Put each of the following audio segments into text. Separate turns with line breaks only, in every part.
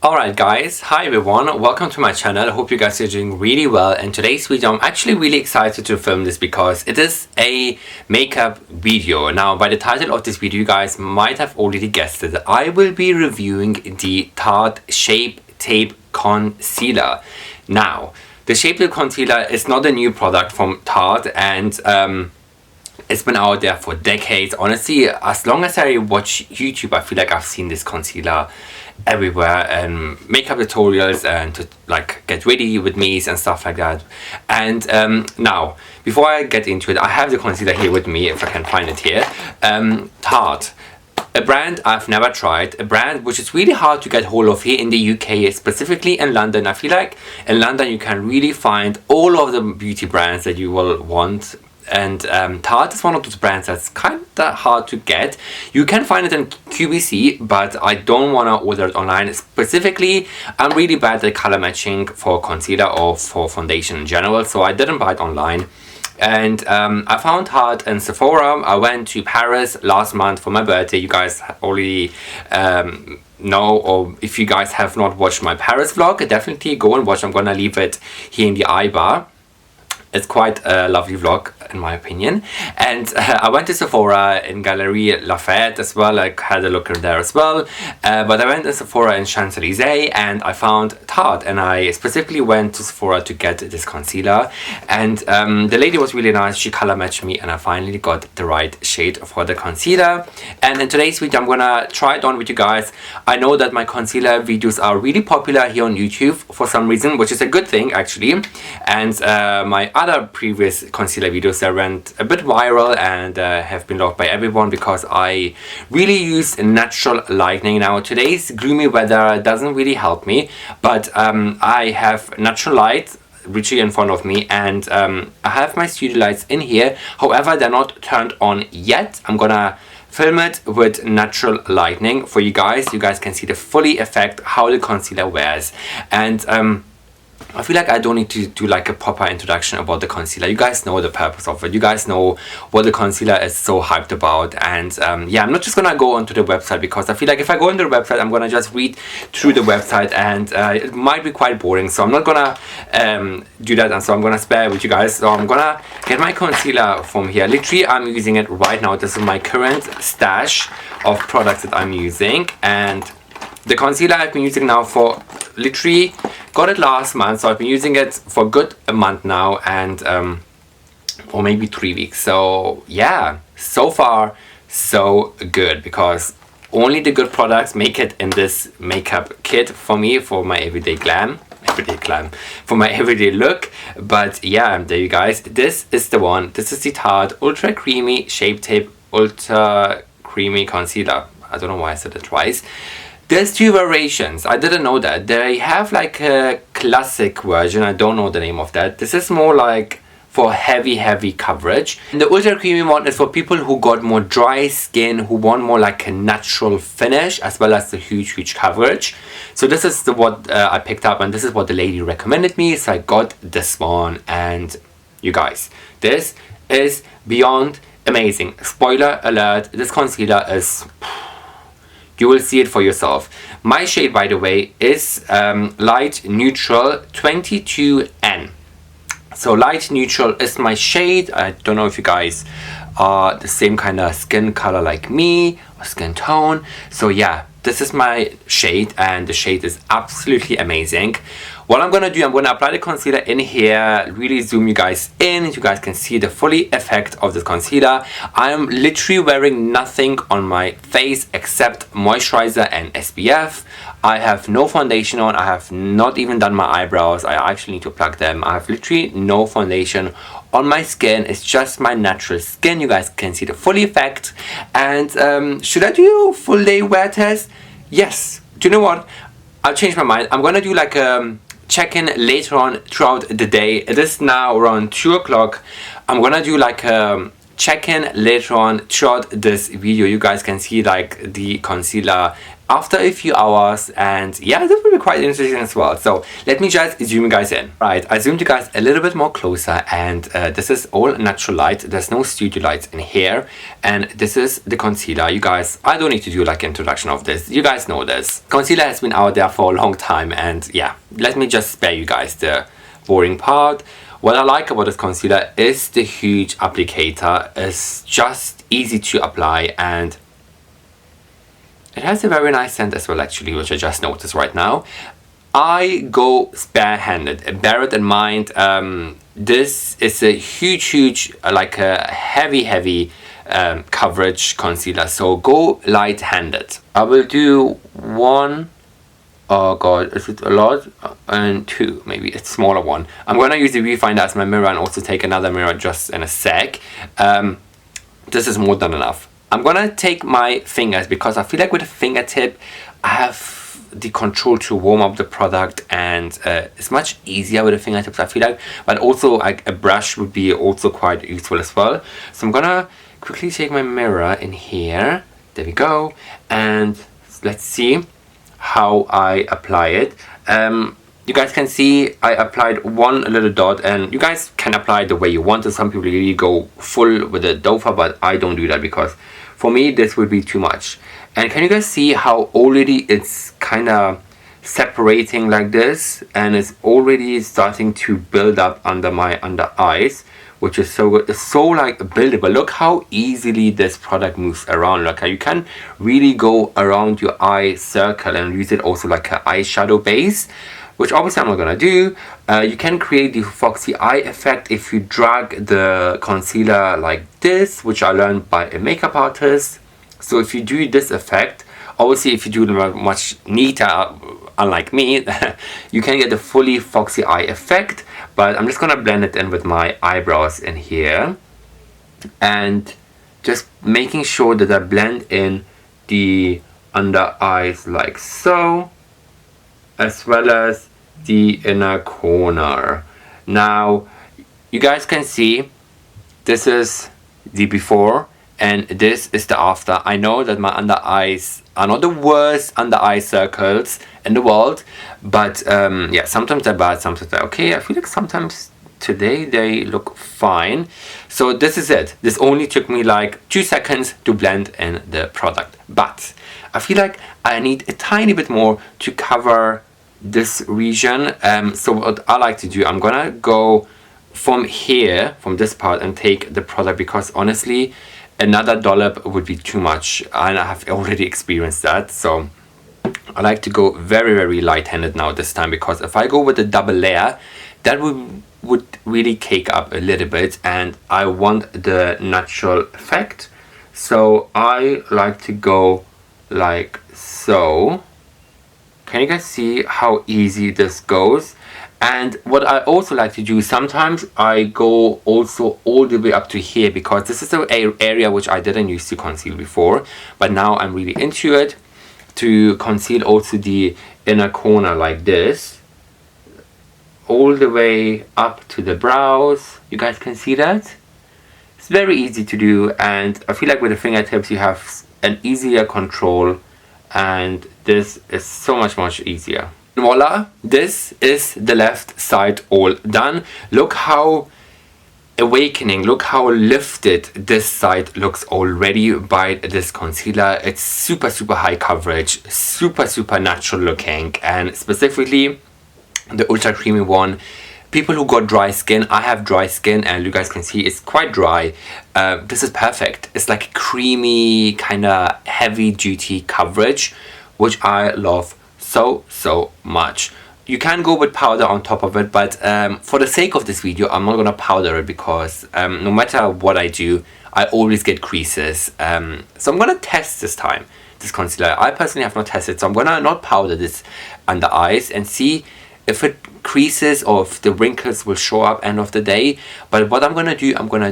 Alright guys, hi everyone, welcome to my channel. I hope you guys are doing really well. And today's video, I'm actually really excited to film this because it is a makeup video. Now, by the title of this video, you guys might have already guessed it. I will be reviewing the Tarte Shape Tape Concealer. Now, the Shape Tape Concealer is not a new product from Tarte, and it's been out there for decades. Honestly, as long as I watch YouTube, I feel like I've seen this concealer everywhere, and makeup tutorials and to like get ready with me and stuff like that. And now, before I get into it, I have the concealer here with me, if I can find it here. Tarte, a brand I've never tried, a brand which is really hard to get hold of here in the UK, specifically in London. I feel like in London you can really find all of the beauty brands that you will want. And Tarte is one of those brands that's kind of hard to get. You can find it in QVC, but I don't want to order it online. Specifically, I'm really bad at color matching for concealer or for foundation in general, so I didn't buy it online. And I found Tarte in Sephora. I went to Paris last month for my birthday. You guys already know, or if you guys have not watched my Paris vlog, definitely go and watch. I'm gonna leave it here in the iBar. It's quite a lovely vlog in my opinion. And I went to Sephora in Galerie Lafayette as well. I had a look there as well, but I went to Sephora in Champs-Élysées and I found Tarte, and I specifically went to Sephora to get this concealer. And the lady was really nice. She color matched me and I finally got the right shade for the concealer. And in today's video I'm gonna try it on with you guys. I know that my concealer videos are really popular here on YouTube for some reason, which is a good thing actually. And my other previous concealer videos that went a bit viral and have been loved by everyone because I really use natural lighting. Now, today's gloomy weather doesn't really help me, but I have natural light literally in front of me, and I have my studio lights in here. However, they're not turned on yet. I'm gonna film it with natural lighting for you guys. You guys can see the fully effect how the concealer wears. And I feel like I don't need to do like a proper introduction about the concealer. You guys know the purpose of it. You guys know what the concealer is so hyped about. And yeah, I'm not just gonna go onto the website because I feel like if I go into the website, I'm gonna just read through the website and it might be quite boring. So I'm not gonna do that, and so I'm gonna spare with you guys. So I'm gonna get my concealer from here. Literally, I'm using it right now. This is my current stash of products that I'm using, and the concealer I've been using now for literally, got it last month, so I've been using it for a good a month now, and or maybe 3 weeks. So yeah, so far so good, because only the good products make it in this makeup kit for me, for my everyday glam, for my everyday look. But yeah, there you guys, this is the one. This is the Tarte Ultra Creamy Shape Tape Ultra Creamy Concealer. I don't know why I said it twice. There's two variations. I didn't know that. They have like a classic version. I don't know the name of that. This is more like for heavy coverage. And the ultra creamy one is for people who got more dry skin, who want more like a natural finish, as well as the huge coverage. So this is what I picked up, and this is what the lady recommended me. So I got this one, and you guys, this is beyond amazing. Spoiler alert, this concealer is... you will see it for yourself. My shade, by the way, is Light Neutral 22N. So Light Neutral is my shade. I don't know if you guys are the same kind of skin color like me, or skin tone. So yeah, this is my shade, and the shade is absolutely amazing. What I'm gonna do, I'm gonna apply the concealer in here, really zoom you guys in, you guys can see the fully effect of this concealer. I'm literally wearing nothing on my face except moisturizer and SPF. I have no foundation on. I have not even done my eyebrows. I actually need to plug them. I have literally no foundation on my skin. It's just my natural skin. You guys can see the full effect. And should I do full day wear test? Yes. Do you know what? I'll change my mind. I'm gonna do like a check-in later on throughout the day. It is now around 2 o'clock. I'm gonna do like a check-in later on throughout this video. You guys can see like the concealer after a few hours, and yeah, this will be quite interesting as well. So let me just zoom you guys in. Right, I zoomed you guys a little bit more closer, and this is all natural light. There's no studio lights in here, and this is the concealer. You guys, I don't need to do like introduction of this, you guys know this. Concealer has been out there for a long time, and yeah, let me just spare you guys the boring part. What I like about this concealer is the huge applicator. It's just easy to apply, and it has a very nice scent as well, actually, which I just noticed right now. I go bare-handed. Bear it in mind, this is a huge, like a heavy coverage concealer. So go light-handed. I will do one, oh god, is it a lot? And two, maybe a smaller one. I'm gonna use the viewfinder as my mirror and also take another mirror just in a sec. This is more than enough. I'm gonna take my fingers because I feel like with a fingertip I have the control to warm up the product, and it's much easier with the fingertips, I feel like, but also like a brush would be also quite useful as well. So I'm gonna quickly take my mirror in here, there we go, and let's see how I apply it. You guys can see I applied one little dot, and you guys can apply it the way you want to. Some people really go full with the dofer, but I don't do that because for me this would be too much. And can you guys see how already it's kind of separating like this, and it's already starting to build up under my under eyes, which is so good. It's so like buildable. Look how easily this product moves around. Like you can really go around your eye circle and use it also like an eyeshadow base, which obviously I'm not gonna do. You can create the foxy eye effect if you drag the concealer like this, which I learned by a makeup artist. So if you do this effect, obviously if you do it much neater, unlike me, you can get the fully foxy eye effect. But I'm just gonna blend it in with my eyebrows in here, and just making sure that I blend in the under eyes like so, as well as the inner corner. Now you guys can see this is the before and this is the after. I know that my under eyes are not the worst under eye circles in the world, but yeah, sometimes they're bad, sometimes they're okay. I feel like sometimes today they look fine. So this is it. This only took me like 2 seconds to blend in the product, but I feel like I need a tiny bit more to cover this region. So what I like to do, I'm gonna go from here, from this part, and take the product, because honestly another dollop would be too much, and I have already experienced that. So I like to go very light-handed now this time, because if I go with a double layer, that would really cake up a little bit, and I want the natural effect. So I like to go like so. Can you guys see how easy this goes? And what I also like to do, sometimes I go also all the way up to here, because this is an area which I didn't used to conceal before, but now I'm really into it, to conceal also the inner corner like this, all the way up to the brows. You guys can see that? It's very easy to do, and I feel like with the fingertips you have an easier control, and this is so much easier. Voila, this is the left side all done. Look how awakening, look how lifted this side looks already by this concealer. It's super high coverage, super natural looking, and specifically the ultra creamy one. People who got dry skin, I have dry skin, and you guys can see it's quite dry. This is perfect. It's like creamy, kind of heavy duty coverage, which I love so much. You can go with powder on top of it, but for the sake of this video I'm not gonna powder it, because no matter what I do I always get creases. So I'm gonna test this time this concealer. I personally have not tested, so I'm gonna not powder this under eyes and see if it creases or if the wrinkles will show up end of the day. But what I'm gonna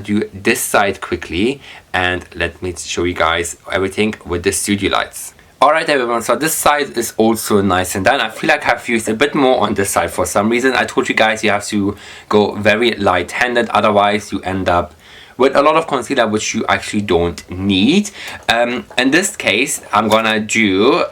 do this side quickly, and let me show you guys everything with the studio lights. Alright everyone, so this side is also nice and done. I feel like I've used a bit more on this side for some reason. I told you guys you have to go very light-handed, otherwise you end up with a lot of concealer which you actually don't need. In this case, I'm gonna do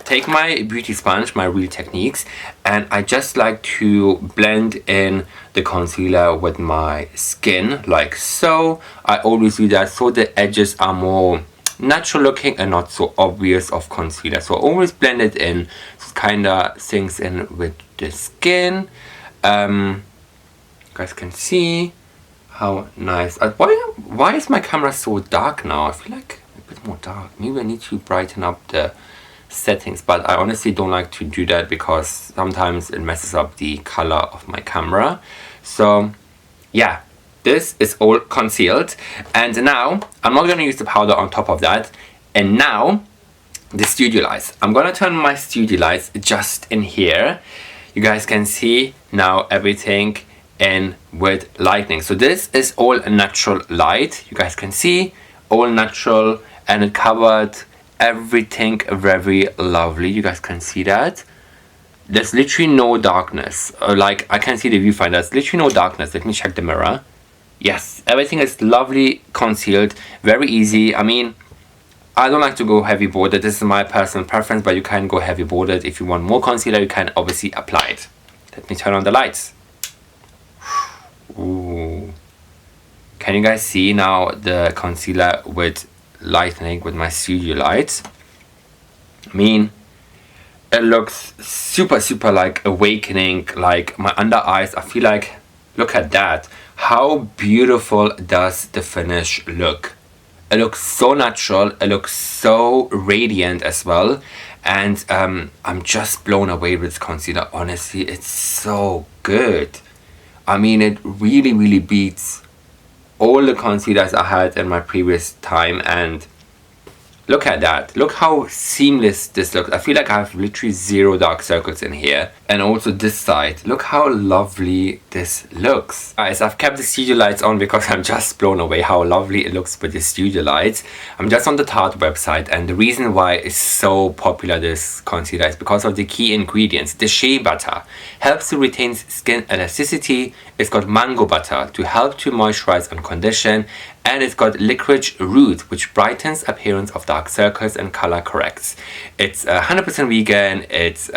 take my beauty sponge, my Real Techniques, and I just like to blend in the concealer with my skin like so. I always do that so the edges are more natural looking and not so obvious of concealer. So I always blend it in, so it kind of sinks in with the skin. You guys can see how nice. Why is my camera so dark now? I feel like a bit more dark. Maybe I need to brighten up the settings, but I honestly don't like to do that because sometimes it messes up the color of my camera. So yeah, this is all concealed, and now I'm not going to use the powder on top of that. And now the studio lights. I'm going to turn my studio lights just in here. You guys can see now everything in with lightning. So this is all natural light. You guys can see all natural, and it covered everything very lovely. You guys can see that. There's literally no darkness. Like I can see the viewfinder. There's literally no darkness. Let me check the mirror. Yes, everything is lovely concealed. Very easy. I mean, I don't like to go heavy bordered. This is my personal preference, but you can go heavy bordered. If you want more concealer, you can obviously apply it. Let me turn on the lights. Ooh. Can you guys see now the concealer with lightening with my studio lights? I mean, it looks super like awakening, like my under eyes. I feel like, look at that. How beautiful does the finish look? It looks so natural. It looks so radiant as well. And I'm just blown away with this concealer. Honestly, it's so good. I mean, it really beats all the concealers I had in my previous time. And look at that. Look how seamless this looks. I feel like I have literally zero dark circles in here. And also this side. Look how lovely this looks. Guys, I've kept the studio lights on because I'm just blown away how lovely it looks with the studio lights. I'm just on the Tarte website, and the reason why it's so popular, this concealer, is because of the key ingredients. The shea butter helps to retain skin elasticity. It's got mango butter to help to moisturize and condition. And it's got licorice root, which brightens appearance of dark circles and color corrects. It's 100% vegan. It's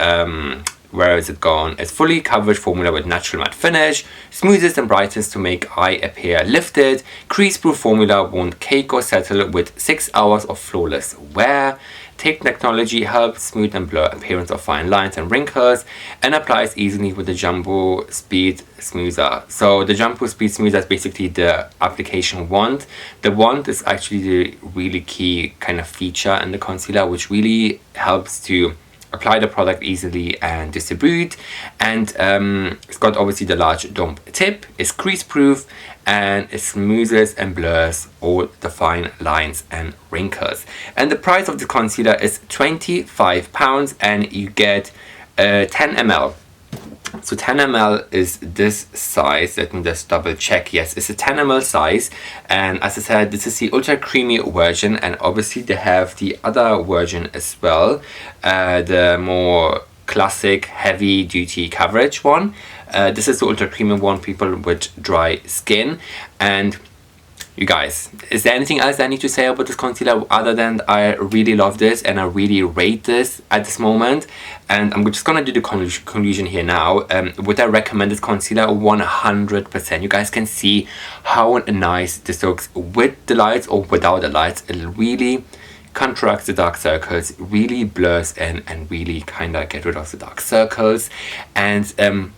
where is it gone? It's fully coverage formula with natural matte finish, smoothest and brightest to make eye appear lifted. Crease Proof formula won't cake or settle with 6 hours of flawless wear. Tape technology helps smooth and blur appearance of fine lines and wrinkles, and applies easily with the Jumbo Speed Smoother. So the Jumbo Speed Smoother is basically the application wand. The wand is actually the really key kind of feature in the concealer, which really helps to apply the product easily and distribute. And it's got obviously the large dome tip. It's crease proof, and it smoothes and blurs all the fine lines and wrinkles. And the price of the concealer is £25, and you get 10 ml. So 10 ml is this size. Let me just double check. Yes, it's a 10 ml size, and as I said, this is the ultra creamy version, and obviously they have the other version as well, the more classic heavy duty coverage one. This is the ultra creamy one, people with dry skin. And you guys, is there anything else I need to say about this concealer other than I really love this and I really rate this at this moment? And I'm just gonna do the conclusion here now. Would I recommend this concealer? 100%. You guys can see how nice this looks with the lights or without the lights. It really contracts the dark circles, really blurs in, and really kind of get rid of the dark circles. And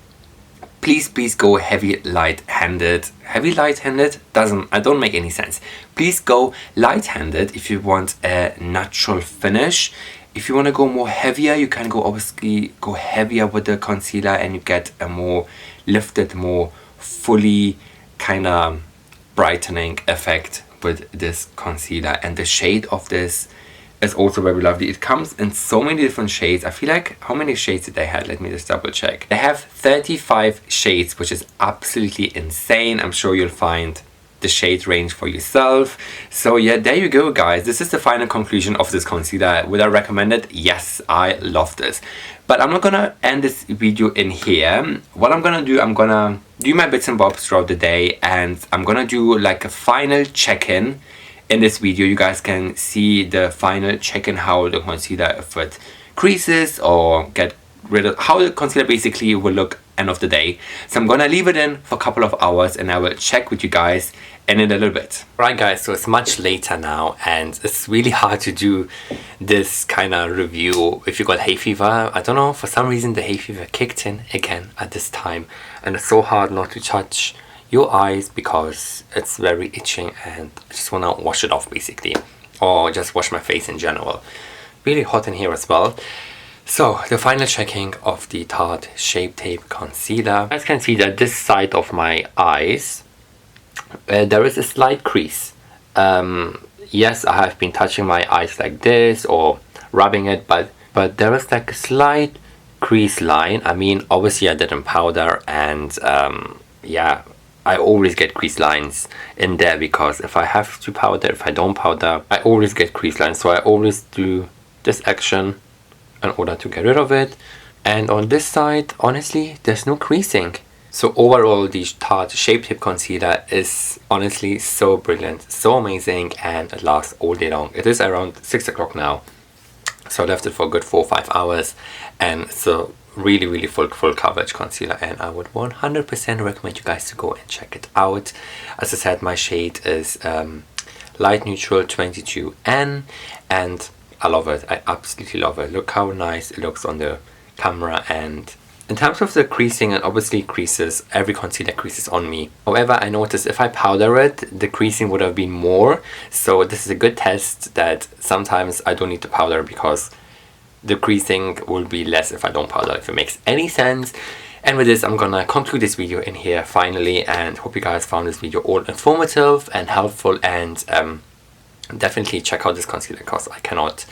please go heavy light-handed. Heavy light-handed don't make any sense. Please go light-handed if you want a natural finish. If you want to go more heavier, you can obviously go heavier with the concealer, and you get a more lifted, more fully kind of brightening effect with this concealer. And the shade of this is also very lovely. It comes in so many different shades. I feel like, how many shades did they have? Let me just double check. They have 35 shades, which is absolutely insane. I'm sure you'll find the shade range for yourself. So yeah, there you go, guys. This is the final conclusion of this concealer. Would I recommend it? Yes, I love this. But I'm not gonna end this video in here. What I'm gonna do, I'm gonna do my bits and bobs throughout the day, and I'm gonna do like a final check-in in this video. You guys can see the final check-in, how the concealer, if it creases or get rid of, how the concealer basically will look end of the day. So I'm gonna leave it in for a couple of hours and I will check with you guys in a little bit. Right guys, so it's much later now and it's really hard to do this kind of review if you got hay fever. I don't know, for some reason the hay fever kicked in again at this time, and it's so hard not to touch your eyes because it's very itching and I just want to wash it off basically, or just wash my face in general. Really hot in here as well. So the final checking of the Tarte Shape Tape concealer. You guys can see that this side of my eyes, there is a slight crease. Yes, I have been touching my eyes like this or rubbing it, but there is like a slight crease line. I mean, obviously I didn't powder, and yeah, I always get crease lines in there because if I have to powder, if I don't powder, I always get crease lines. So I always do this action in order to get rid of it. And on this side, honestly, there's no creasing. So overall, the Tarte Shape Tape concealer is honestly so brilliant, so amazing, and it lasts all day long. It is around 6 o'clock now, so I left it for a good 4 or 5 hours, and it's a really full coverage concealer, and I would 100% recommend you guys to go and check it out. As I said, my shade is light neutral 22N, and I love it. I absolutely love it. Look how nice it looks on the camera. And in terms of the creasing, and obviously creases, every concealer creases on me. However, I noticed if I powder it, the creasing would have been more. So this is a good test that sometimes I don't need to powder because the creasing will be less if I don't powder, if it makes any sense. And with this, I'm gonna conclude this video in here finally, and hope you guys found this video all informative and helpful, and definitely check out this concealer because I cannot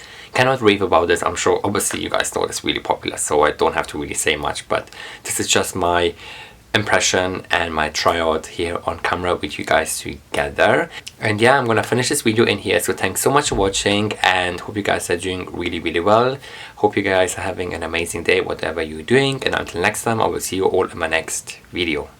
rave about this. I'm sure obviously you guys know it's really popular, so I don't have to really say much, but this is just my impression and my tryout here on camera with you guys together. And yeah, I'm gonna finish this video in here. So thanks so much for watching, and hope you guys are doing really well. Hope you guys are having an amazing day whatever you're doing, and until next time, I will see you all in my next video.